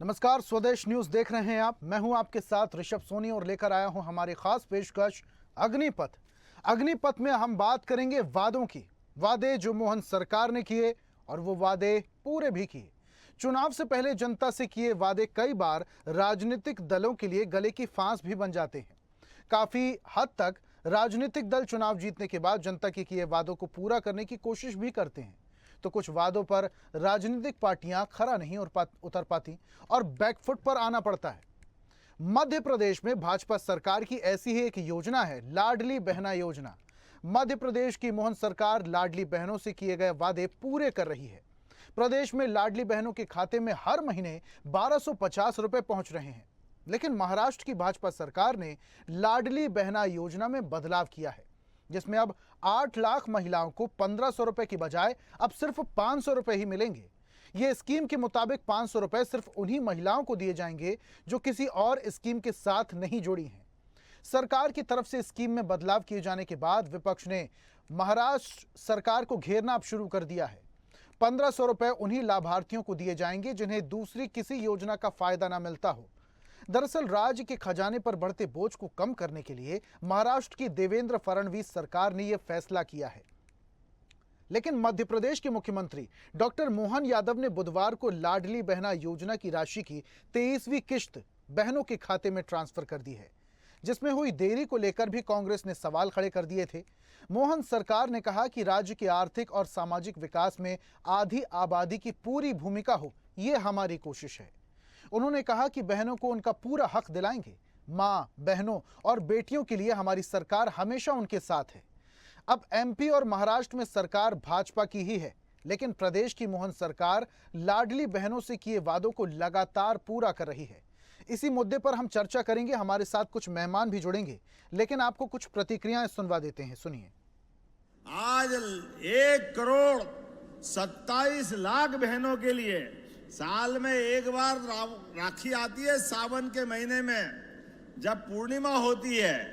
नमस्कार, स्वदेश न्यूज देख रहे हैं आप। मैं हूं आपके साथ ऋषभ सोनी और लेकर आया हूं हमारी खास पेशकश अग्निपथ। अग्निपथ में हम बात करेंगे वादों की। वादे जो मोहन सरकार ने किए और वो वादे पूरे भी किए। चुनाव से पहले जनता से किए वादे कई बार राजनीतिक दलों के लिए गले की फांस भी बन जाते हैं। काफी हद तक राजनीतिक दल चुनाव जीतने के बाद जनता के किए वादों को पूरा करने की कोशिश भी करते हैं, तो कुछ वादों पर राजनीतिक पार्टियां खरा नहीं उतर पाती और बैकफुट पर आना पड़ता है। मध्य प्रदेश में भाजपा सरकार की ऐसी ही एक योजना है, लाडली बहना योजना। मध्य प्रदेश की मोहन सरकार लाडली बहनों से किए गए वादे पूरे कर रही है। प्रदेश में लाडली बहनों के खाते में हर महीने 1250 रुपए पहुंच रहे हैं। लेकिन महाराष्ट्र की भाजपा सरकार ने लाडली बहना योजना में बदलाव किया है, जिसमें अब 8 लाख महिलाओं को 1500 रुपए की बजाय अब सिर्फ 500 रुपए ही मिलेंगे। ये स्कीम के मुताबिक 500 रुपए सिर्फ उन्हीं महिलाओं को दिए जाएंगे जो किसी और स्कीम के साथ नहीं जुड़ी हैं। सरकार की तरफ से स्कीम में बदलाव किए जाने के बाद विपक्ष ने महाराष्ट्र सरकार को घेरना अब शुरू कर दिया है। 1500 रुपए उन्हीं लाभार्थियों को दिए जाएंगे जिन्हें दूसरी किसी योजना का फायदा ना मिलता हो। दरअसल राज्य के खजाने पर बढ़ते बोझ को कम करने के लिए महाराष्ट्र की देवेंद्र फडणवीस सरकार ने यह फैसला किया है। लेकिन मध्य प्रदेश के मुख्यमंत्री डॉक्टर मोहन यादव ने बुधवार को लाडली बहना योजना की राशि की 23वीं किश्त बहनों के खाते में ट्रांसफर कर दी है, जिसमें हुई देरी को लेकर भी कांग्रेस ने सवाल खड़े कर दिए थे। मोहन सरकार ने कहा कि राज्य के आर्थिक और सामाजिक विकास में आधी आबादी की पूरी भूमिका हो, यह हमारी कोशिश है। उन्होंने कहा कि बहनों को उनका पूरा हक दिलाएंगे। मां, बहनों और बेटियों के लिए हमारी सरकार हमेशा उनके साथ है। अब एमपी और महाराष्ट्र में सरकार भाजपा की ही है, लेकिन प्रदेश की मोहन सरकार लाडली बहनों से किए वादों को लगातार पूरा कर रही है। इसी मुद्दे पर हम चर्चा करेंगे। हमारे साथ कुछ मेहमान भी जुड़ेंगे, लेकिन आपको कुछ प्रतिक्रियाएं सुनवा देते हैं, सुनिए। आज 1,27,00,000 बहनों के लिए साल में एक बार राखी आती है, सावन के महीने में जब पूर्णिमा होती है,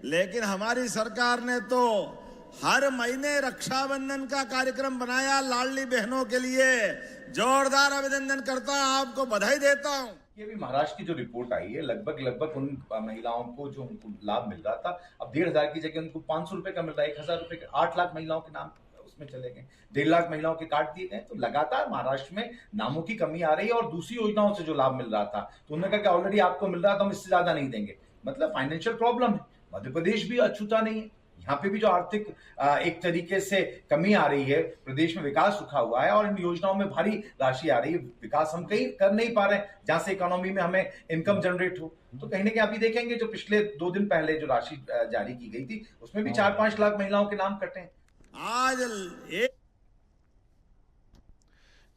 लेकिन हमारी सरकार ने तो हर महीने रक्षाबंधन का कार्यक्रम बनाया लाडली बहनों के लिए। जोरदार अभिनंदन करता हूं, आपको बधाई देता हूं। ये भी महाराष्ट्र की जो रिपोर्ट आई है, लगभग उन महिलाओं को जो उनको लाभ मिल रहा था, अब 1,500 की जगह उनको 500 रुपए का मिल रहा है। 1,000 रुपए का 8 लाख महिलाओं के नाम उसमें चले गए, 1.5 लाख महिलाओं के काट दिए गए। तो लगातार महाराष्ट्र में नामों की कमी आ रही है और दूसरी योजनाओं से जो लाभ मिल रहा था, तो उन्होंने कहा कि ऑलरेडी आपको मिल रहा था, हम इससे ज्यादा नहीं देंगे। मतलब फाइनेंशियल प्रॉब्लम है। मध्य प्रदेश भी अछूता नहीं है, यहाँ पे भी जो आर्थिक एक तरीके से कमी आ रही है, प्रदेश में विकास रुका हुआ है और इन योजनाओं में भारी राशि आ रही है। विकास हम कहीं कर नहीं पा रहे हैं जहां से इकोनॉमी में हमें इनकम जनरेट हो। तो कहीं ना कहीं अभी देखेंगे जो पिछले 2 दिन पहले जो राशि जारी की गई थी, उसमें भी 4-5 लाख महिलाओं के नाम कटे हैं। आज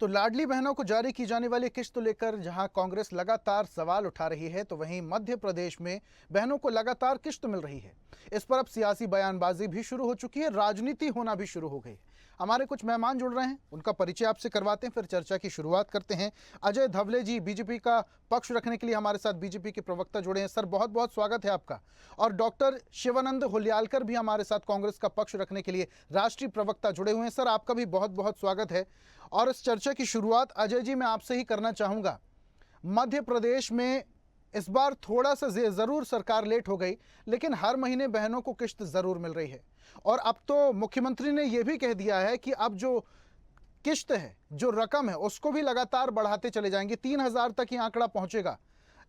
तो लाडली बहनों को जारी की जाने वाली किश्त को लेकर जहां कांग्रेस लगातार सवाल उठा रही है, तो वहीं मध्य प्रदेश में बहनों को लगातार किश्त मिल रही है। इस पर अब सियासी बयानबाजी भी शुरू हो चुकी है, राजनीति होना भी शुरू हो गई। हमारे कुछ मेहमान जुड़ रहे हैं, उनका परिचय आपसे करवाते हैं, फिर चर्चा की शुरुआत करते हैं। अजय धवले जी बीजेपी का पक्ष रखने के लिए हमारे साथ बीजेपी के प्रवक्ता जुड़े हैं। सर, बहुत बहुत स्वागत है आपका। और डॉक्टर शिवानंद हुलियालकर भी हमारे साथ कांग्रेस का पक्ष रखने के लिए राष्ट्रीय प्रवक्ता जुड़े हुए हैं। सर, आपका भी बहुत बहुत स्वागत है। और इस चर्चा की शुरुआत अजय जी मैं आपसे ही करना चाहूंगा। मध्य प्रदेश में इस बार थोड़ा सा जरूर सरकार लेट हो गई, लेकिन हर महीने बहनों को किश्त जरूर मिल रही है। और अब तो मुख्यमंत्री ने यह भी कह दिया है कि अब जो किश्त है, जो रकम है, उसको भी लगातार बढ़ाते चले जाएंगे। 3,000 तक ही आंकड़ा पहुंचेगा।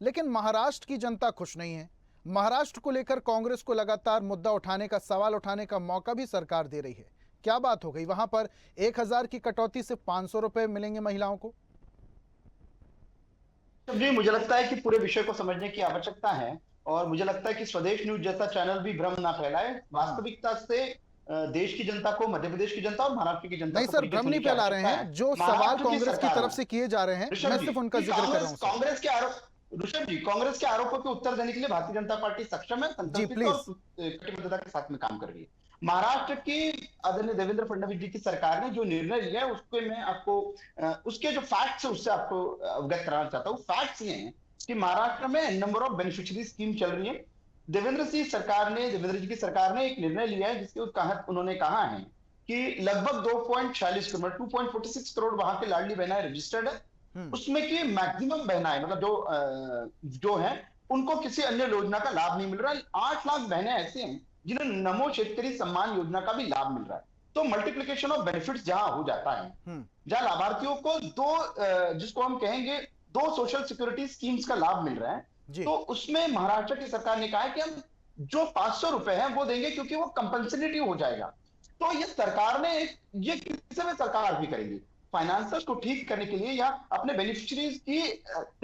लेकिन महाराष्ट्र की जनता खुश नहीं है। महाराष्ट्र को लेकर कांग्रेस को लगातार मुद्दा उठाने का, सवाल उठाने का मौका भी सरकार दे रही है। क्या बात हो गई? वहां पर 1,000 की कटौती से 500 रुपए मिलेंगे महिलाओं को। जी, मुझे लगता है कि पूरे विषय को समझने की आवश्यकता है और मुझे लगता है कि स्वदेश न्यूज जैसा चैनल भी भ्रम ना फैलाए। वास्तविकता से देश की जनता को, मध्य प्रदेश की जनता और महाराष्ट्र की जनता नहीं को सर, भ्रम नहीं फैला रहे हैं। जो सवाल कांग्रेस की तरफ से किए जा रहे हैं, मैं सिर्फ उनका जिक्र कर रहा हूं। कांग्रेस के आरोप, ऋषभ जी, कांग्रेस के आरोपों के उत्तर देने के लिए भारतीय जनता पार्टी सक्षम है, संतुलित और कटिबद्धता के साथ में काम कर रही है। महाराष्ट्र की आदरणीय देवेंद्र फडणवीस जी की सरकार ने जो निर्णय लिया है, उसके मैं आपको उसके जो फैक्ट्स है उससे आपको अवगत कराना चाहता हूँ। फैक्ट्स ये हैं कि महाराष्ट्र में नंबर ऑफ बेनिफिशियरी स्कीम चल रही है। देवेंद्र जी की सरकार ने एक निर्णय लिया है जिसके तहत उन्होंने कहा है कि लगभग 2.46 करोड़ 2.46 करोड़ वहां के लाडली बहनाएं रजिस्टर्ड है उसमें की मैक्सिमम बहनाएं मतलब जो है उनको किसी अन्य योजना का लाभ नहीं मिल रहा है। 8 लाख बहनें ऐसी हैं जिन्हें नमो शेतकरी सम्मान योजना का भी लाभ मिल रहा है। तो मल्टीप्लिकेशन ऑफ बेनिफिट्स जहां हो जाता है, जहां लाभार्थियों को जिसको हम कहेंगे 2 सोशल सिक्योरिटी स्कीम्स का लाभ मिल रहा है, तो उसमें महाराष्ट्र की सरकार ने कहा है कि हम जो 500 रुपए हैं वो देंगे क्योंकि वो कंपनसेटरी हो जाएगा। तो ये सरकार ने ये किसी में सरकार भी करेगी फाइनेंसर्स को ठीक करने के लिए या अपने बेनिफिशियरीज की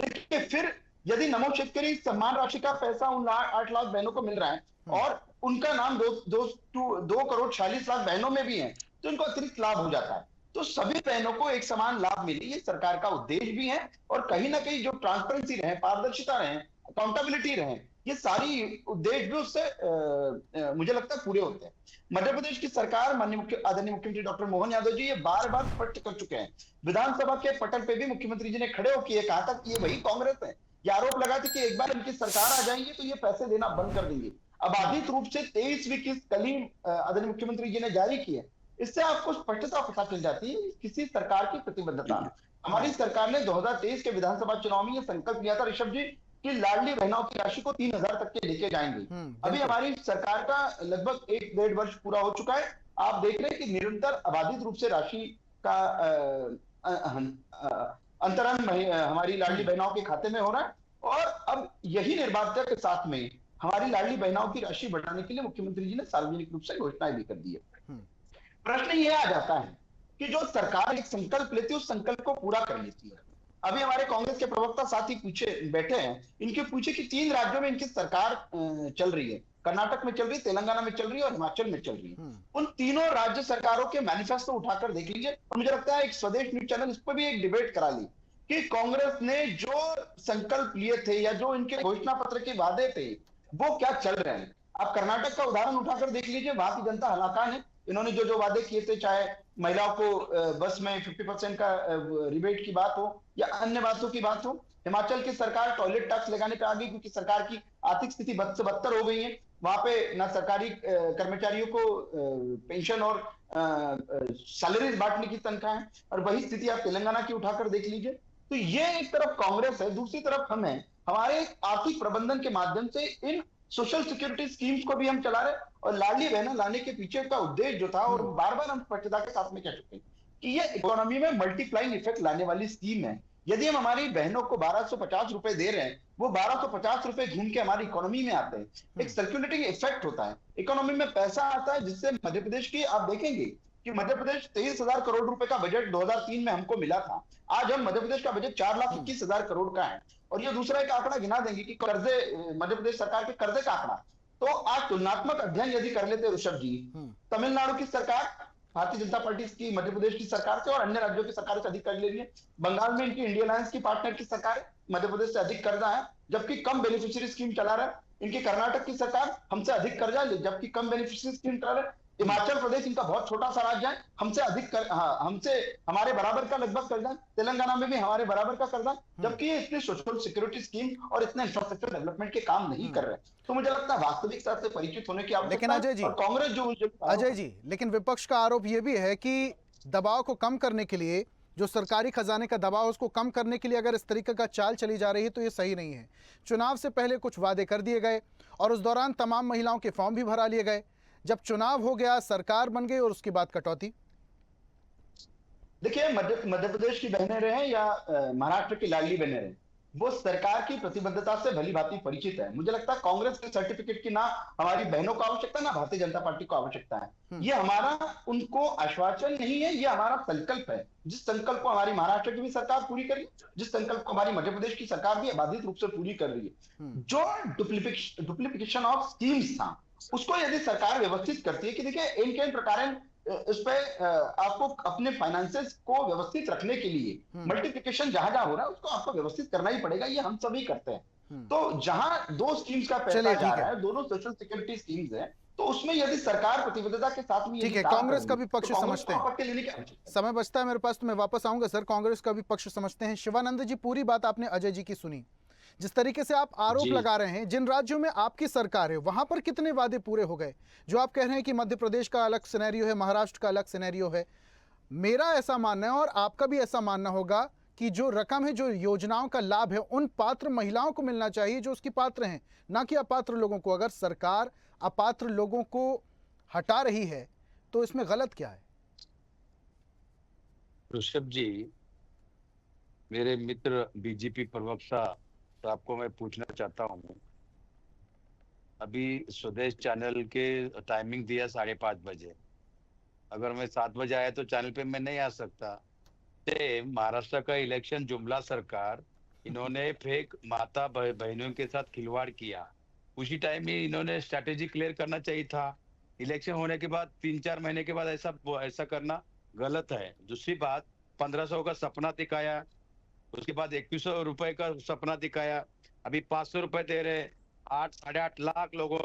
देखिए, फिर यदि नमो शेतकरी सम्मान राशि का पैसा उन 8 लाख बहनों को मिल रहा है और उनका नाम 2 करोड़ 46 लाख बहनों में भी है, तो इनको अतिरिक्त लाभ हो जाता है। तो सभी बहनों को एक समान लाभ मिले, ये सरकार का उद्देश्य भी है और कहीं ना कहीं जो ट्रांसपेरेंसी रहे, पारदर्शिता रहे, अकाउंटेबिलिटी रहे, ये सारी उद्देश्य भी उससे मुझे लगता है पूरे होते हैं। मध्य प्रदेश की सरकार माननीय आदरणीय मुख्यमंत्री डॉक्टर मोहन यादव जी ये बार बार स्पष्ट कर चुके हैं। विधानसभा के पटल पे भी मुख्यमंत्री जी ने खड़े होकर कहा था कि ये वही कांग्रेस है। ये आरोप लगा था कि एक बार इनकी सरकार आ जाएंगी तो ये पैसे देना बंद कर देंगे। अब बाधित रूप से 23वीं किस्त कल ही आदरणीय मुख्यमंत्री जी ने जारी की है। इससे आपको स्पष्टता पता चल जाती है किसी सरकार की प्रतिबद्धता। हमारी सरकार ने 2023 के विधानसभा चुनाव में ये संकल्प लिया था ऋषभ जी कि लाडली बहनों की राशि को 3000 तक के लेके जाएंगे। अभी हमारी सरकार का लगभग 1-1.5 वर्ष पूरा हो चुका है। आप देख रहे हैं कि निरंतर अबाधित रूप से राशि का अंतरण हमारी लाडली बहनों के खाते में हो रहा है और अब यही निर्बाधता के साथ में हमारी लाडली बहनों की राशि बढ़ाने के लिए मुख्यमंत्री जी ने सार्वजनिक रूप से घोषणाएं भी कर दी है। प्रश्न यह आ जाता है कि जो सरकार एक संकल्प लेती है उस संकल्प को पूरा कर लेती है। अभी हमारे कांग्रेस के प्रवक्ता साथी पूछे बैठे हैं, इनके पूछे कि 3 राज्यों में इनकी सरकार चल रही है, कर्नाटक में चल रही है, तेलंगाना में चल रही है और हिमाचल में चल रही है। उन तीनों राज्य सरकारों के मैनिफेस्टो उठाकर देख लीजिए और मुझे लगता है एक स्वदेश न्यूज चैनल इस पर भी एक डिबेट करा ली कि कांग्रेस ने जो संकल्प लिए थे या जो इनके घोषणा पत्र के वादे थे वो क्या चल रहे हैं। आप कर्नाटक का उदाहरण उठाकर देख लीजिए, वहां की जनता हलाकान है। इन्होंने जो वादे किए थे, चाहे महिलाओं को बस में 50% का रिबेट की बात हो या अन्य बातों की बात हो। हिमाचल की सरकार टॉयलेट टैक्स लगाने पे आ गई क्योंकि सरकार की आर्थिक स्थिति बद से बदतर हो गई है। वहां पे ना सरकारी कर्मचारियों को पेंशन और सैलरीज बांटने की तनख्वाह है और वही स्थिति आप तेलंगाना की उठाकर देख लीजिए। तो ये एक तरफ कांग्रेस है, दूसरी तरफ हम हैं। हमारे आर्थिक प्रबंधन के माध्यम से इन सोशल सिक्योरिटी स्कीम्स को भी हम चला रहे और लाडली बहना लाने के पीछे का उद्देश्य जो था और बार बार हम स्पष्टता के साथ में कह चुके हैं कि ये इकोनॉमी में मल्टीप्लाइंग इफेक्ट लाने वाली स्कीम है। यदि हम हमारी बहनों को 1250 रुपए दे रहे हैं, वो 1250 रुपए घूम के हमारी इकोनॉमी में आते हैं, एक सर्कुलेटिंग इफेक्ट होता है, इकोनॉमी में पैसा आता है, जिससे मध्य प्रदेश की आप देखेंगे कि मध्य प्रदेश 23,000 करोड़ रुपए का बजट 2003 में हमको मिला था। आज हम मध्य प्रदेश का बजट 4,21,000 करोड़ का है। और ये दूसरा एक आंकड़ा गिना देंगे कि कर्जे, मध्य प्रदेश सरकार के कर्जे का आंकड़ा, तो आज तुलनात्मक अध्ययन यदि कर लेते ऋषभ जी, तमिलनाडु की सरकार भारतीय जनता पार्टी की मध्य प्रदेश की सरकार से और अन्य राज्यों की सरकार से अधिक कर्ज ले रही है। बंगाल में इनकी इंडिया अलायंस की पार्टनर की सरकार मध्य प्रदेश से अधिक कर्जा है जबकि कम बेनिफिशियरी स्कीम चला रहा है। इनकी कर्नाटक की सरकार हमसे अधिक कर्जा ले जबकि कम बेनिफिशियरी स्कीम चला रहा है। हिमाचल प्रदेश इनका बहुत छोटा सा राज्य है, हमसे अधिक हमसे हमारे बराबर का लगभग कर्जा। तेलंगाना में भी हमारे बराबर का कर्जा, जबकि ये इतने सोशल सिक्योरिटी स्कीम और इतने इंफ्रास्ट्रक्चर डेवलपमेंट के काम नहीं कर रहे। तो मुझे लगता है वास्तविकता से परिचित होने की आवश्यकता है। लेकिन अजय जी, कांग्रेस जो अजय जी, लेकिन विपक्ष का आरोप यह भी है कि दबाव को कम करने के लिए, जो सरकारी खजाने का दबाव उसको कम करने के लिए अगर इस तरीके का चाल चली जा रही है तो ये सही नहीं है। चुनाव से पहले कुछ वादे कर दिए गए और उस दौरान तमाम महिलाओं के फॉर्म भी भरा लिए गए। जब चुनाव हो गया, सरकार बन गई और उसके बाद कटौती। देखिए, मध्य प्रदेश की बहनें रहे या महाराष्ट्र की लाडली बहनें रहे, वो सरकार की प्रतिबद्धता से भली भांति परिचित है। मुझे लगता है कांग्रेस के सर्टिफिकेट की ना हमारी बहनों को आवश्यकता, ना भारतीय जनता पार्टी को आवश्यकता है। ये हमारा उनको आश्वासन नहीं है, ये हमारा संकल्प है। जिस संकल्प को हमारी महाराष्ट्र की भी सरकार पूरी कर रही है, जिस संकल्प को हमारी मध्य प्रदेश की सरकार भी बाधित रूप से पूरी कर रही है। जो डुप्लीकेशन ऑफ स्कीम्स था उसको यदि सरकार व्यवस्थित करती है कि देखिए इन प्रकार इस पे आपको अपने फाइनेंसेस को व्यवस्थित रखने के लिए मल्टीप्लिकेशन जहां जहां हो रहा है उसको आपको व्यवस्थित करना ही पड़ेगा। ये हम सभी करते हैं। तो जहां 2 स्कीम्स का पैसा जा रहा है, दोनों सोशल सिक्योरिटी स्कीम्स है, तो उसमें यदि सरकार प्रतिबद्धता के साथ में, ठीक है, कांग्रेस का भी पक्ष समझते हैं। समय बचता है मेरे पास तो मैं वापस आऊंगा सर। कांग्रेस का भी पक्ष समझते हैं। शिवानंद जी, पूरी बात आपने अजय जी की सुनी। जिस तरीके से आप आरोप लगा रहे हैं, जिन राज्यों में आपकी सरकार है वहां पर कितने वादे पूरे हो गए? जो आप कह रहे हैं कि मध्य प्रदेश का अलग सिनेरियो है, महाराष्ट्र का अलग सिनेरियो है, मेरा ऐसा मानना है और आपका भी ऐसा मानना होगा कि जो रकम है, जो योजनाओं का लाभ है, उन पात्र महिलाओं को मिलना चाहिए जो उसकी पात्र हैं, ना कि अपात्र लोगों को। अगर सरकार अपात्र लोगों को हटा रही है तो इसमें गलत क्या है? ऋषभ जी, मेरे मित्र बीजेपी प्रवक्ता साहब को मैं पूछना चाहता हूँ, अभी स्वदेश चैनल के टाइमिंग दिया 5:30 बजे, अगर मैं 7 बजे आया तो चैनल पे मैं नहीं आ सकता। महाराष्ट्र का इलेक्शन जुमला सरकार, इन्होंने फेक माता बहनों के साथ खिलवाड़ किया। उसी टाइम में इन्होंने स्ट्रैटेजी क्लियर करना चाहिए था। इलेक्शन होने के बाद 3-4 महीने के बाद ऐसा करना गलत है। दूसरी बात, 1500 का सपना दिखाया, उसके बाद 2100 रुपए का सपना दिखाया, अभी 500 रुपए दे रहे। 8-8.5 लाख लोगों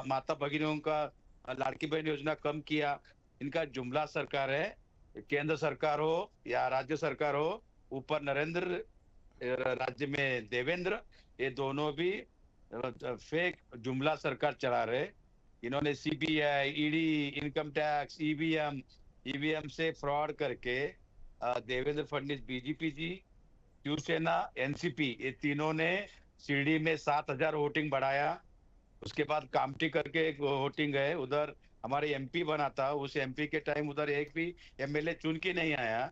माता भगिनों का लाड़की बहन योजना कम किया। इनका जुमला सरकार है। केंद्र सरकार हो या राज्य सरकार हो, ऊपर नरेंद्र, राज्य में देवेंद्र, ये दोनों भी फेक जुमला सरकार चला रहे। इन्होंने CBI, ED, income tax, EVM से फ्रॉड करके देवेंद्र फडणवीस, बीजेपी जी, शिवसेना, एनसीपी, ये तीनों ने शिरडी में 7,000 वोटिंग बढ़ाया। उसके बाद कामठी करके एक वोटिंग है, उधर हमारे एमपी बना था, उस एमपी के टाइम उधर एक भी एमएलए चुन के नहीं आया।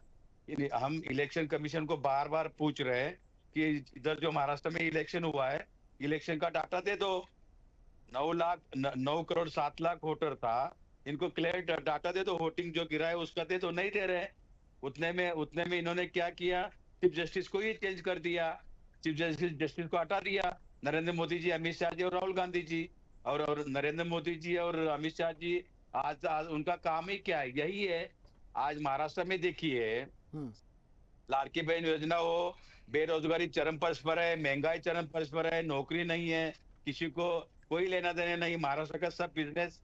हम इलेक्शन कमीशन को बार बार पूछ रहे हैं कि इधर जो महाराष्ट्र में इलेक्शन हुआ है, इलेक्शन का डाटा दे दो। 9 करोड़ 7 लाख वोटर था, इनको क्लियर डाटा दे दो, वोटिंग जो गिरा है उसका दे दो, नहीं दे रहे। उतने में इन्होंने क्या किया, चीफ जस्टिस को ही चेंज कर दिया, चीफ जस्टिस को हटा दिया। नरेंद्र मोदी जी, अमित शाह जी और राहुल गांधी जी, और नरेंद्र मोदी जी और अमित शाह जी, आज उनका काम ही क्या है, यही है। आज महाराष्ट्र में देखिए, लाड़की बहन योजना हो, बेरोजगारी चरम पर है, महंगाई चरम पर है, नौकरी नहीं है, किसी को कोई लेना देना नहीं। महाराष्ट्र का सब बिजनेस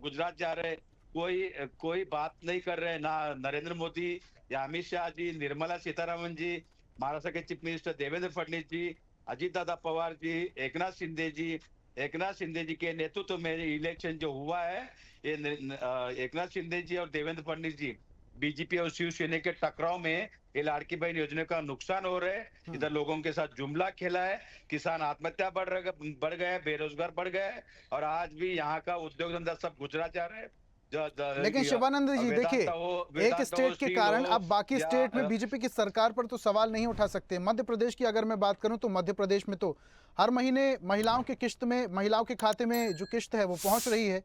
गुजरात जा रहे, कोई बात नहीं कर रहे, ना नरेंद्र मोदी या अमित शाह जी, निर्मला सीतारमन जी, महाराष्ट्र के चीफ मिनिस्टर देवेंद्र फडणवीस जी, अजीत दादा पवार जी, एकनाथ शिंदे जी के नेतृत्व में इलेक्शन जो हुआ है, ये एकनाथ शिंदे जी और देवेंद्र फडणवीस जी, बीजेपी और शिवसेना के टकराव में ये लाड़की बहन योजना का नुकसान हो रहा है। इधर लोगों के साथ जुमला खेला है, किसान आत्महत्या बढ़ गया है, बेरोजगार बढ़ गया है, और आज भी यहाँ का उद्योग धंधा सब गुजरात जा रहा है। लेकिन शिवानंद जी देखिए, एक स्टेट के कारण अब बाकी स्टेट में बीजेपी की सरकार पर तो सवाल नहीं उठा सकते। मध्य प्रदेश की अगर मैं बात करूं तो मध्य प्रदेश में तो हर महीने महिलाओं की किस्त में, महिलाओं के खाते में जो किस्त है वो पहुंच रही है।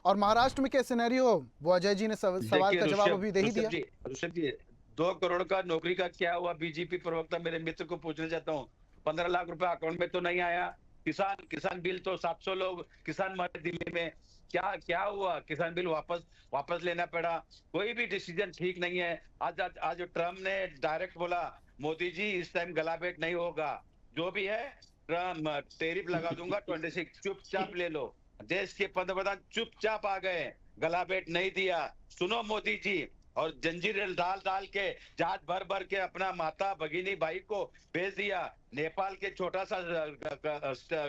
और महाराष्ट्र में क्या सिनेरियो, वो अजय जी ने सवाल का जवाब अभी दे ही दिया। ऋषभ जी, 2 करोड़ का नौकरी का क्या हुआ? बीजेपी प्रवक्ता मेरे मित्र को पूछना चाहता हूँ। 15 लाख रुपए अकाउंट में तो नहीं आया। किसान बिल तो 700 लोग किसान मरे दिल्ली में, क्या हुआ? किसान बिल वापस लेना पड़ा। कोई भी डिसीजन ठीक नहीं है। आज ट्रम्प ने डायरेक्ट बोला, मोदी जी इस टाइम गलाभेट नहीं होगा, जो भी है ट्रम्प टैरिफ लगा दूंगा 26, चुपचाप ले लो। देश के पंतप्रधान चुपचाप आ गए, गलाभेट नहीं दिया। सुनो मोदी जी, और जंजीर डाल के जहाज भर के अपना माता भगिनी भाई को भेज दिया। नेपाल के छोटा सा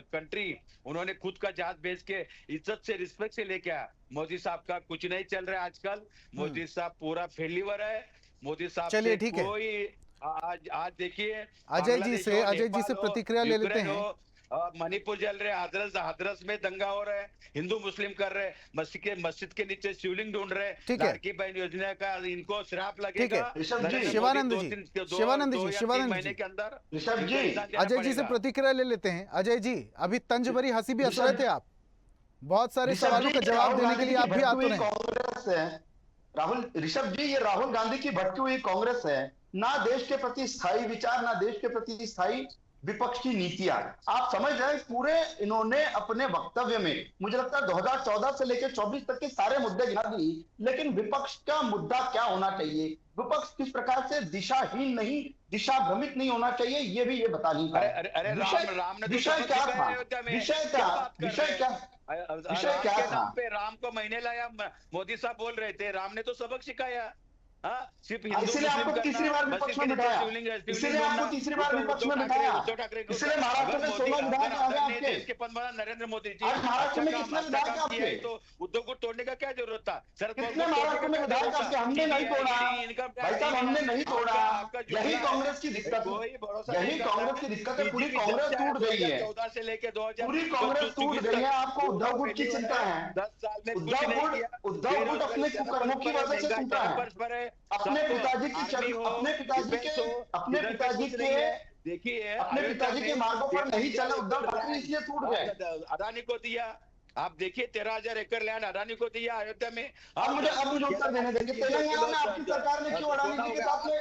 कंट्री, उन्होंने खुद का जहाज भेज के इज्जत से, रिस्पेक्ट से लेके आया। मोदी साहब का कुछ नहीं चल रहा है आजकल। मोदी साहब पूरा फेल्यूर है। मोदी साहब चलिए ठीक है, कोई आज देखिए, अजय जी से प्रतिक्रिया ले लेते हैं। मणिपुर जल रहे, हाथरस में दंगा हो रहा है, हिंदू मुस्लिम कर रहे, मस्जिद के नीचे शिवलिंग ढूंढ रहे। लाड़की बहन योजना का इनको श्राप लगेगा। शिवानंद जी महीने के अंदर अजय जी से प्रतिक्रिया ले लेते हैं। अजय जी, अभी तंज भरी हंसी भी हंस रहे थे आप, बहुत सारे सवालों का जवाब देने के लिए आप भी आते हैं। कांग्रेस है राहुल, ऋषभ जी, ये राहुल गांधी की भटकी हुई कांग्रेस है। ना देश के प्रति स्थायी विचार, ना देश के प्रति स्थायी विपक्ष की नीतियां। आप समझ रहे हैं, पूरे इन्होंने अपने वक्तव्य में, मुझे लगता है 2014 से लेकर 24 तक के सारे मुद्दे गिना दिए, लेकिन विपक्ष का मुद्दा क्या होना चाहिए, विपक्ष किस प्रकार से दिशाहीन नहीं, दिशा भ्रमित नहीं होना चाहिए, ये भी ये बता नहीं पाए। विषय क्या था? विषय क्या था? राम को महीने लाया, मोदी साहब बोल रहे थे, राम ने तो सबक सिखाया। हाँ, सिर्फ इसलिए आपको तीसरी बार विपक्ष में बिठाया, इसलिए आपको तीसरी बार विपक्ष में बिठाया, इसलिए महाराष्ट्र में 16 विधायक आ गए आपके। देश के प्रधानमंत्री नरेंद्र मोदी जी आज महाराष्ट्र में कितने विधायक अच्छा आपके? किया है, तो उद्धव को तोड़ने का क्या जरूरत था? शरद पवार कितने को महाराष्ट्र में विधायक आपके? हमने नहीं तोड़ा भाई साहब, हमने नहीं तोड़ा। यही कांग्रेस की दिक्कत है, यही कांग्रेस की दिक्कत है। पूरी कांग्रेस टूट गई है, 14 से लेके 2000 पूरी कांग्रेस टूट गई है। आपको उद्धव गुट की चिंता है, 10 साल में उद्धव गुट अपने कुकर्मों की वजह से टूटा है। अपने पिताजी के मार्गों पर नहीं चले उद्धव ठाकरे, इसलिए टूट गए। अडानी को दिया, आप देखिए 13,000 एकड़ लैंड अडानी को दिया अयोध्या में। अब मुझे उत्तर देने देंगे, तेलंगाना में आपकी सरकार ने क्यों अडानी जी के साथ में?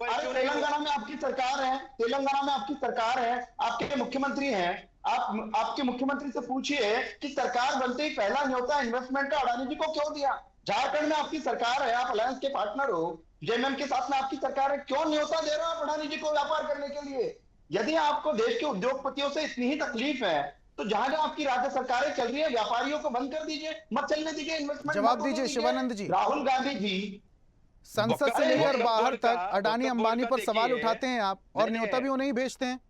अरे तेलंगाना में आपकी सरकार है, तेलंगाना में आपकी सरकार है, आपके मुख्यमंत्री हैं। आप आपके मुख्यमंत्री से पूछिए कि सरकार बनते ही पहला न्योता इन्वेस्टमेंट का अडानी जी को क्यों दिया? झारखंड में आपकी सरकार है, आप अलायंस के पार्टनर हो, जेएमएम के साथ में आपकी सरकार है, क्यों न्योता दे रहे हो आप अडानी जी को व्यापार करने के लिए? यदि आपको देश के उद्योगपतियों से इतनी ही तकलीफ है तो जहां जहां आपकी राज्य सरकारें चल रही है, व्यापारियों को बंद कर दीजिए, मत चलने दीजिए इन्वेस्टमेंट। जवाब दीजिए शिवानंद जी। राहुल गांधी जी संसद से लेकर बाहर तक अडानी अंबानी पर सवाल उठाते हैं आप, और न्योता भी उन्हें ही भेजते हैं।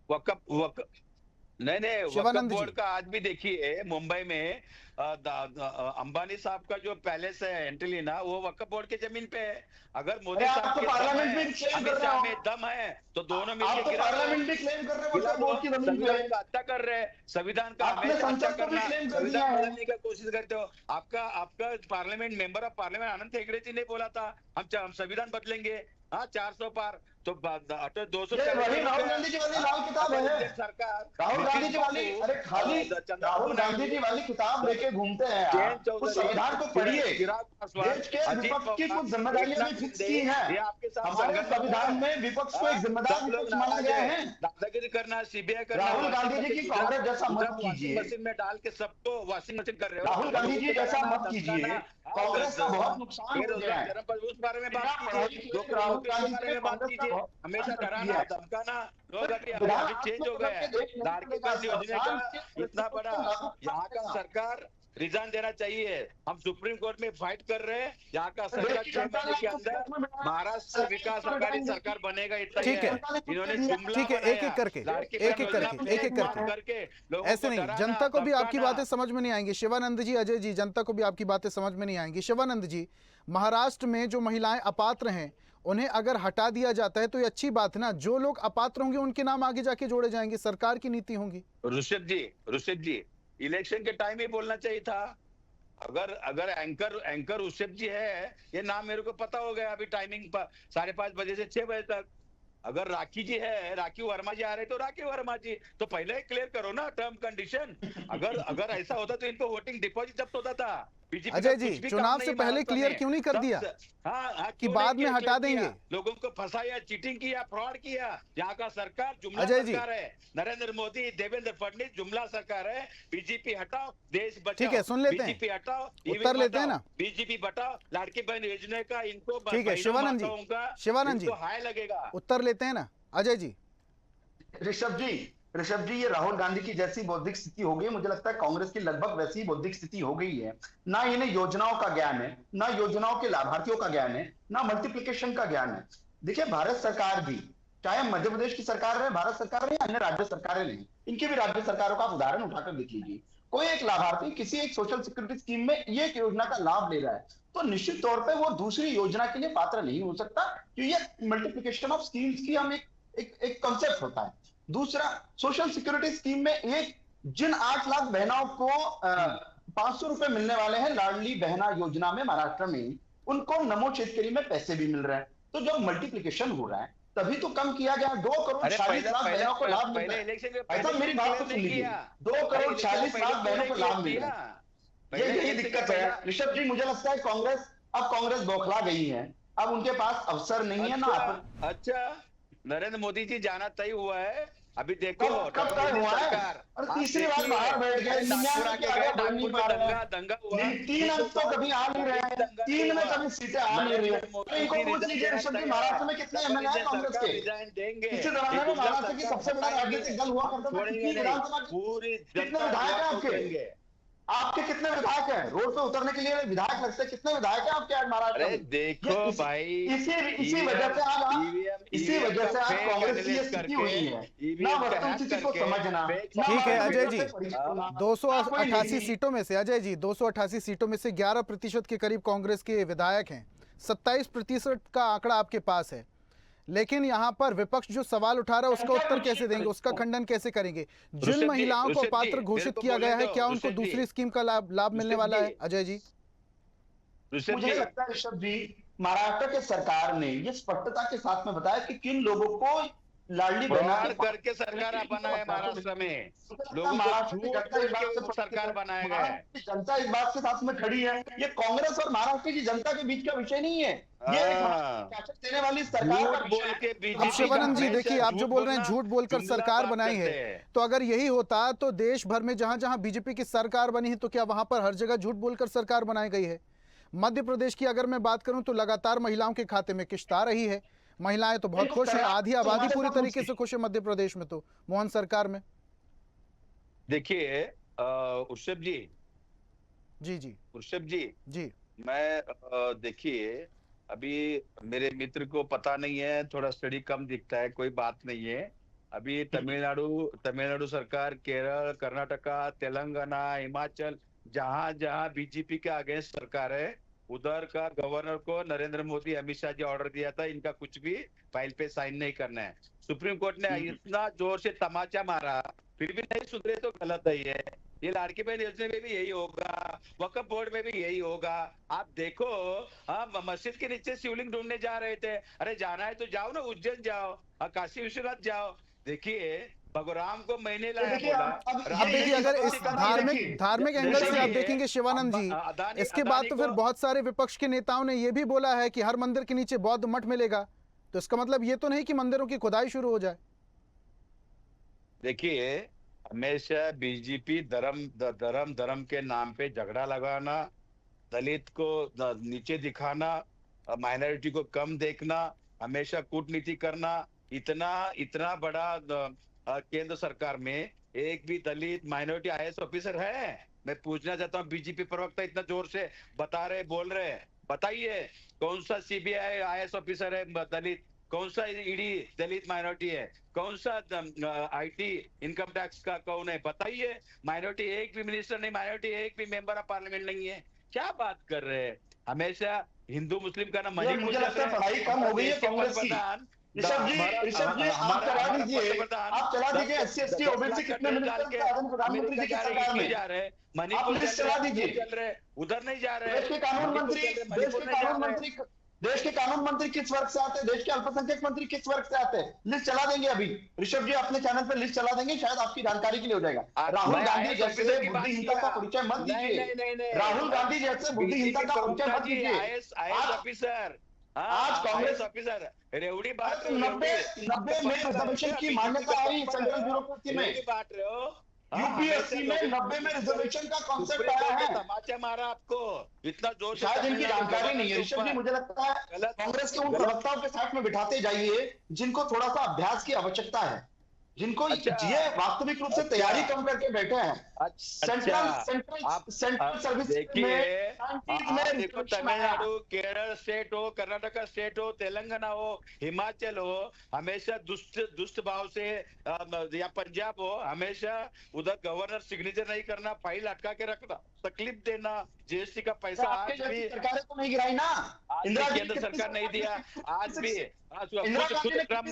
नहीं शिवानंद बोर्ड का आज भी देखिए मुंबई में अंबानी साहब का जो पैलेस है एंटेलिना, वो वक्फ बोर्ड की जमीन पे है। अगर मोदी साहब के पार्लियामेंट में क्लेम कर रहे हो, में दम है तो दोनों मिलकर आप तो पार्लियामेंट में क्लेम कर रहे हो वक्फ बोर्ड की जमीन पे हत्या कर रहे हैं। संविधान का आपने संसद को भी क्लेम कर दिया है, बदलने की कोशिश करते हो। आपका पार्लियामेंट मेंबर ऑफ पार्लियामेंट आनंद हेगड़े जी ने बोला था हम संविधान बदलेंगे। हाँ, 400 पार तो 200। वही राहुल गांधी जी वाली लाल किताब है सरकार, राहुल गांधी जी वाली, अरे खाली राहुल गांधी जी वाली किताब लेके घूमते हैं आप। उस संविधान को पढ़िए, देश के विपक्ष की कुछ जिम्मेदारियां भी फिक्स की हैं। हमारे संविधान में विपक्ष को एक जिम्मेदार विपक्ष माना गया है। दादागिरी करना, सीबीआई करना। राहुल गांधी जी की कांग्रेस जैसा मत कीजिए, मशीन में डाल के सबको वॉशिंग मशीन कर रहे हो। राहुल गांधी जी जैसा मत कीजिए, कांग्रेस का बहुत नुकसान हो गया है। उस बारे में बात कीजिए, राहुल गांधी बारे में बात कीजिए। हमेशा डराना धमकाना, लोग अभी चेंज हो गए हैं। लाड़की बहन योजना का इतना बड़ा, यहाँ का सरकार रिजाइन देना चाहिए। हम सुप्रीम कोर्ट में फाइट कर रहे हैं। यहाँ का सरकार 6 महीने के अंदर महाराष्ट्र विकास आघाड़ी सरकार बनेगा, इतना ठीक है, इन्होंने ठीक है, एक एक करके ऐसे नहीं, जनता को भी आपकी बातें समझ में नहीं आएंगी। शिवानंद जी, अजय जी, जनता को भी आपकी बातें समझ में नहीं आएंगी। शिवानंद जी, महाराष्ट्र में जो महिलाएं अपात्र हैं उन्हें अगर हटा दिया जाता है तो ये अच्छी बात है ना। जो लोग अपात्र होंगे उनके नाम आगे जाके जोड़े जाएंगे, सरकार की नीति होगी। ऋषभ जी, इलेक्शन के टाइम ही बोलना चाहिए था। अगर एंकर ऋषभ जी है, ये नाम मेरे को पता हो गया अभी टाइमिंग पर 5:30 बजे से 6 बजे तक। अगर राखी जी है, राखी वर्मा जी आ रहे तो राखी वर्मा जी, तो पहले ही क्लियर करो ना टर्म कंडीशन। अगर ऐसा होता तो इनको वोटिंग डिपॉजिट जब्त होता था। अजय जी, चुनाव से पहले क्लियर क्यों नहीं कर दिया कि बाद में हटा देंगे? लोगों को फंसाया, चीटिंग किया, फ्रॉड किया। यहाँ का सरकार जुमला सरकार है, नरेंद्र मोदी, देवेंद्र फडणवीस जुमला सरकार है। बीजेपी हटाओ, देश बचाओ। ठीक है, सुन लेते हैं, बीजेपी हटाओ, उत्तर लेते हैं ना। बीजेपी बचाओ, लाड़की बहन योजना का इनको ठीक है। शिवानंद जी हाई लगेगा, उत्तर लेते हैं ना। अजय जी। ऋषभ जी, ये राहुल गांधी की जैसी बौद्धिक स्थिति हो गई, मुझे लगता है कांग्रेस की लगभग वैसी बौद्धिक स्थिति हो गई है। ना इन्हें योजनाओं का ज्ञान है, ना योजनाओं के लाभार्थियों का ज्ञान है, ना मल्टीप्लिकेशन का ज्ञान है। देखिए, भारत सरकार भी, चाहे मध्य प्रदेश की सरकार रहे, भारत सरकार रहे, अन्य राज्य सरकारें रही, इनके भी राज्य सरकारों का उदाहरण उठाकर देख लीजिए। कोई एक लाभार्थी किसी एक सोशल सिक्योरिटी स्कीम में ये योजना का लाभ ले रहा है तो निश्चित तौर पर वो दूसरी योजना के लिए पात्र नहीं हो सकता। क्योंकि ये मल्टीप्लिकेशन ऑफ स्कीम्स की हम एक कंसेप्ट होता है। दूसरा, सोशल सिक्योरिटी स्कीम में जिन 8 लाख बहनों को 500 रुपए मिलने वाले हैं लाडली बहना योजना में महाराष्ट्र में, उनको नमो शेतकरी में पैसे भी मिल रहे हैं। तो जब मल्टीप्लिकेशन हो रहा है तभी तो कम किया गया। 2 करोड़ 40 लाख बहनों को लाभ मिल रहा है। ऐसा मेरी बात तो सुन लीजिए, 2 करोड़ 40 लाख बहनों को लाभ मिल रहा है। यही दिक्कत है ऋषभ जी। मुझे लगता है कांग्रेस बौखला गई है, अब उनके पास अवसर नहीं है ना। अच्छा, नरेंद्र मोदी जी जाना तय हुआ है, अभी देखो कब तय हुआ है? और तीसरी बार बाहर बैठ गए, दंगा हुआ। 3 अंक तो कभी आ नहीं रहे हैं, 3 में कभी सीटें आ नहीं रही है। तो इनको पूछ लीजिए ऋषभ जी, महाराष्ट्र में कितने एमएलए हैं कांग्रेस के? इसी दौरान में महाराष्ट्र की सबसे बड़ा राजनीतिक दल हुआ करता था। कितने विधायक है आपके? आपके कितने विधायक हैं रोड पे उतरने के लिए विधायक लगते हैं? कितने विधायक हैं आपके आज महाराष्ट्र अरे में? देखो भाई, इसी वजह से आज कांग्रेस की ये स्थिति हुई है। ना वस्तुस्थिति को समझना, ठीक है अजय जी, 288 सीटों में से अजय जी 288 सीटों में से 11% के करीब कांग्रेस के विधायक हैं, 27% का आंकड़ा आपके पास है, लेकिन यहाँ पर विपक्ष जो सवाल उठा रहा है उसका उत्तर कैसे देंगे, उसका खंडन कैसे करेंगे? जिन महिलाओं को पात्र घोषित किया गया है, क्या उनको दूसरी स्कीम का लाभ मिलने वाला है? अजय जी, मुझे लगता है ऋषभ जी, महाराष्ट्र के सरकार ने ये स्पष्टता के साथ में बताया कि किन लोगों को लाडली बहना करके सरकार बना है महाराष्ट्र में, लोगों को झूठ सरकार बनाया गया है। जनता इस बात के साथ में खड़ी है। ये कांग्रेस और महाराष्ट्र की जनता के बीच का विषय नहीं है, ये शासन देने वाली सरकार बोल के। अब शिवानंद जी देखिए, आप जो बोल रहे हैं झूठ बोलकर सरकार बनाई है, तो अगर यही होता तो देश भर में जहां जहां बीजेपी की सरकार बनी है, तो क्या वहां पर हर जगह झूठ बोलकर सरकार बनाई गई है? मध्य प्रदेश की अगर मैं बात करूं तो लगातार महिलाओं के खाते में किश्त आ रही है, महिलाएं तो बहुत खुश हैं, आधी आबादी पूरी तरीके से खुश है मध्य प्रदेश में तो मोहन सरकार में। देखिए ऋषभ जी, जी ऋषभ जी, मैं देखिए अभी मेरे मित्र को पता नहीं है, थोड़ा स्टडी कम दिखता है, कोई बात नहीं है। अभी तमिलनाडु सरकार, केरल, कर्नाटका, तेलंगाना, हिमाचल, जहां जहां बीजेपी के अगेंस्ट सरकार है, उधर का गवर्नर को नरेंद्र मोदी, अमित शाह जी ऑर्डर दिया था, इनका कुछ भी फाइल पे साइन नहीं करना है। सुप्रीम कोर्ट ने इतना जोर से तमाचा मारा, फिर भी नहीं सुधरे तो गलत है ये लाड़की बहन योजना में भी यही होगा, वक्फ बोर्ड में भी यही होगा। आप देखो, हम मस्जिद के नीचे शिवलिंग ढूंढने जा रहे थे, अरे जाना है तो जाओ ना, उज्जैन जाओ, काशी विश्वनाथ जाओ। देखिए भगवान को मैंने लाया बोला। अब देखिए, अगर इस धार्मिक एंगल से आप देखेंगे शिवानंद जी, इसके बाद तो फिर बहुत सारे विपक्ष के नेताओं ने यह भी बोला है कि हर मंदिर के नीचे बौद्ध मठ मिलेगा, तो इसका मतलब ये तो नहीं कि मंदिरों की खुदाई शुरू हो जाए। देखिए हमेशा बीजेपी धर्म के नाम पे झगड़ा लगाना, दलित को नीचे दिखाना, माइनॉरिटी को कम देखना, हमेशा कूटनीति करना, इतना बड़ा केंद्र सरकार में एक भी दलित माइनॉरिटी आईएएस ऑफिसर है? मैं पूछना चाहता हूँ, बीजेपी प्रवक्ता इतना जोर से बोल रहे हैं, बताइए कौन सा सीबीआई आईएएस ऑफिसर है दलित, कौन सा ईडी दलित माइनॉरिटी है, कौन सा आईटी इनकम टैक्स का कौन है, बताइए। माइनॉरिटी एक भी मिनिस्टर नहीं, माइनॉरिटी एक भी मेंबर ऑफ पार्लियामेंट नहीं है, क्या बात कर रहे हैं? हमेशा हिंदू मुस्लिम का ना मुझे लगता है पढ़ाई कम हो गई है कांग्रेस की। ऋषभ जी आप चला दीजिए एससी एसटी ओबीसी कितने मिनिस्टर प्रधानमंत्री जी की सरकार में जा रहे हैं, आप लिस्ट चला दीजिए, चल रहे उधर नहीं जा रहे। देश के कानून मंत्री किस वर्ग से आते हैं, देश के अल्पसंख्यक मंत्री किस वर्ग से आते हैं, लिस्ट चला देंगे अभी। ऋषभ जी अपने चैनल पे लिस्ट चला देंगे, शायद आपकी जानकारी के लिए हो जाएगा। राहुल गांधी जैसे बुद्धिहीनता का परिचय मत दीजिए, राहुल गांधी जैसे बुद्धिहीनता का परिचय मत दीजिए। आईएएस ऑफिसर, आज कांग्रेस ऑफिसर रेवड़ी बात 90 में रिजर्वेशन की मान्यता आई सेंट्रल ब्यूरोक्रेसी में, बांट रहे हो। यूपीएससी में 90 में रिजर्वेशन का कॉन्सेप्ट आया है। तमाचा मारा आपको, इतना जोर, शायद इनकी जानकारी नहीं है। ऋषभ जी मुझे लगता है कांग्रेस के उन प्रवक्ताओं के साथ में बिठाते जाइए जिनको थोड़ा सा अभ्यास की आवश्यकता है, जिनको ये वास्तविक रूप से तैयारी कम करके बैठे हैं। सेंट्रल सर्विस में देखो, तमिलनाडु, केरल स्टेट हो, कर्नाटका स्टेट हो, तेलंगाना हो, हिमाचल हो, हमेशा दुष्ट भाव से, या पंजाब हो, हमेशा उधर गवर्नर सिग्नेचर नहीं करना, फाइल अटका के रखना, तकलीफ देना, जीएसटी का पैसा आज भी सरकार को नहीं गिराई ना, केंद्र सरकार नहीं दिया, आज भी खुद ट्रम्प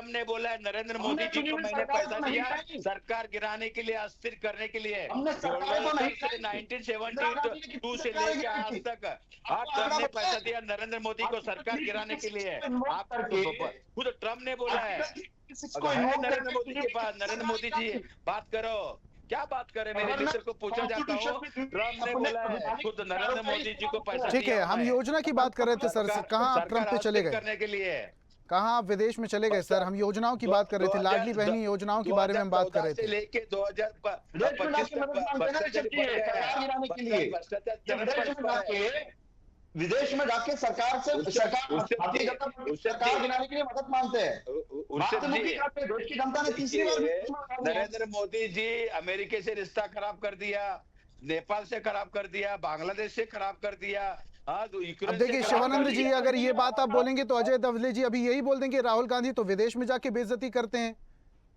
ने बोला है, नरेंद्र मोदी जी को मैंने पैसा दिया सरकार गिराने के लिए, अस्थिर करने के लिए। 1972 से लेकर आज तक ट्रम्प ने पैसा दिया नरेंद्र मोदी को सरकार गिराने के लिए। आप खुद ट्रम्प ने बोला है, नरेंद्र मोदी के पास, नरेंद्र मोदी जी बात करो, क्या बात करें? मेरे मित्र को पूछा जाता हूँ, ट्रम्प ने बोला है, खुद नरेंद्र मोदी जी को पैसा। ठीक है, हम योजना की बात कर रहे थे सर, कहाँ आप ट्रम्प पे चले गए करने के लिए? कहाँ आप विदेश में चले गए सर? हम योजनाओं की बात कर रहे थे, लाडली बहनी योजनाओं के बारे में हम बात कर रहे थे। लेके 2025 मीडिया विदेश में जाके सरकार से भारतीय जनता पार्टी सरकार गिनाने के लिए मदद मांगते हैं। देश की जनता ने तीसरी बार नरेंद्र मोदी जी अमेरिका से रिश्ता खराब कर दिया, नेपाल से खराब कर दिया, बांग्लादेश से खराब कर दिया। तो अब देखिए शिवानंद जी, अगर ये बात आप बोलेंगे तो अजय दवले जी अभी यही बोल देंगे राहुल गांधी तो विदेश में जाके बेइज्जती करते हैं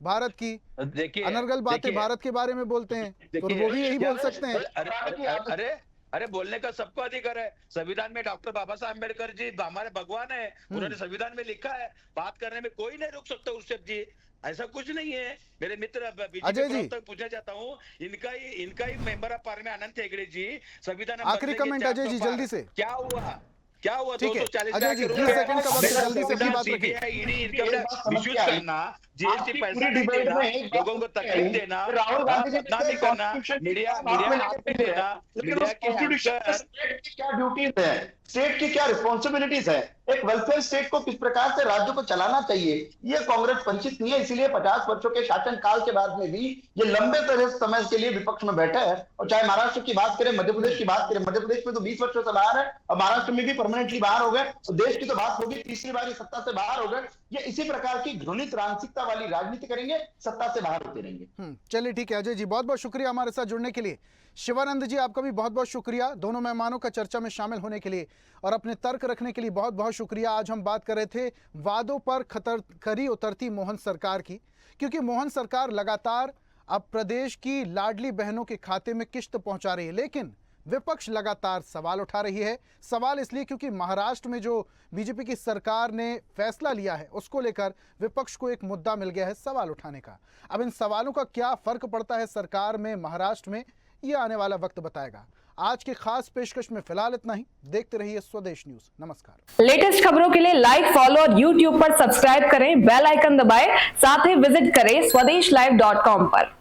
भारत की, देखिए अनर्गल बातें भारत के बारे में बोलते हैं, तो वो भी यही बोल सकते हैं। अरे बोलने का सबको अधिकार है। संविधान में डॉक्टर बाबा साहब अम्बेडकर जी हमारे भगवान है, उन्होंने संविधान में लिखा है, बात करने में कोई नहीं रुक सकता उर्षभ जी, ऐसा कुछ नहीं है। मेरे मित्र अजय जी तक पूछना चाहता हूँ, इनका ही मेंबर ऑफ पार्लियामेंट अनंत हेगड़े जी संविधान आखिरी कमेंट अजय जी जल्दी से, क्या हुआ? ठीक है अजय जी 20 सेकंड का वक्त, जल्दी से अपनी बात रखिए। मिसयूज करना, जीएसटी पैसा नहीं देना, लोगों को तकलीफ देना, बदनामी करना, मीडिया देना, मीडिया के क्या ड्यूटीज है, स्टेट की क्या रिस्पॉन्सिबिलिटीज है, एक वेलफेयर स्टेट को किस प्रकार से राज्य को चलाना चाहिए, ये कांग्रेस वंचित नहीं है। इसीलिए 50 वर्षों के शासन काल के बाद में भी ये लंबे समय के लिए विपक्ष में बैठा है। और चाहे महाराष्ट्र की बात करें, मध्य प्रदेश की बात करें, मध्य प्रदेश में तो 20 वर्षों से बाहर है और महाराष्ट्र में भी परमानेंटली बाहर हो गए, तो देश की तो बात होगी तीसरी बार सत्ता से बाहर हो गए। ये इसी प्रकार की घृणित राजनीतिकता वाली राजनीति करेंगे, सत्ता से बाहर होते रहेंगे। चलिए ठीक है अजय जी, बहुत बहुत शुक्रिया हमारे साथ जुड़ने के लिए। शिवानंद जी आपका भी बहुत बहुत शुक्रिया दोनों मेहमानों का चर्चा में शामिल होने के लिए और अपने तर्क रखने के लिए बहुत बहुत शुक्रिया। आज हम बात कर रहे थे वादों पर खरी उतरती मोहन सरकार की, क्योंकि मोहन सरकार लगातार अब प्रदेश की लाडली बहनों के खाते में किश्त पहुंचा रही है, लेकिन विपक्ष लगातार सवाल उठा रही है। सवाल इसलिए क्योंकि महाराष्ट्र में जो बीजेपी की सरकार ने फैसला लिया है उसको लेकर विपक्ष को एक मुद्दा मिल गया है सवाल उठाने का। अब इन सवालों का क्या फर्क पड़ता है सरकार में, महाराष्ट्र में, ये आने वाला वक्त बताएगा। आज के खास पेशकश में फिलहाल इतना ही। देखते रहिए स्वदेश न्यूज। नमस्कार। लेटेस्ट खबरों के लिए लाइक, फॉलो और यूट्यूब पर सब्सक्राइब करें, बेल आइकन दबाएं, साथ ही विजिट करें swedishlive.com पर।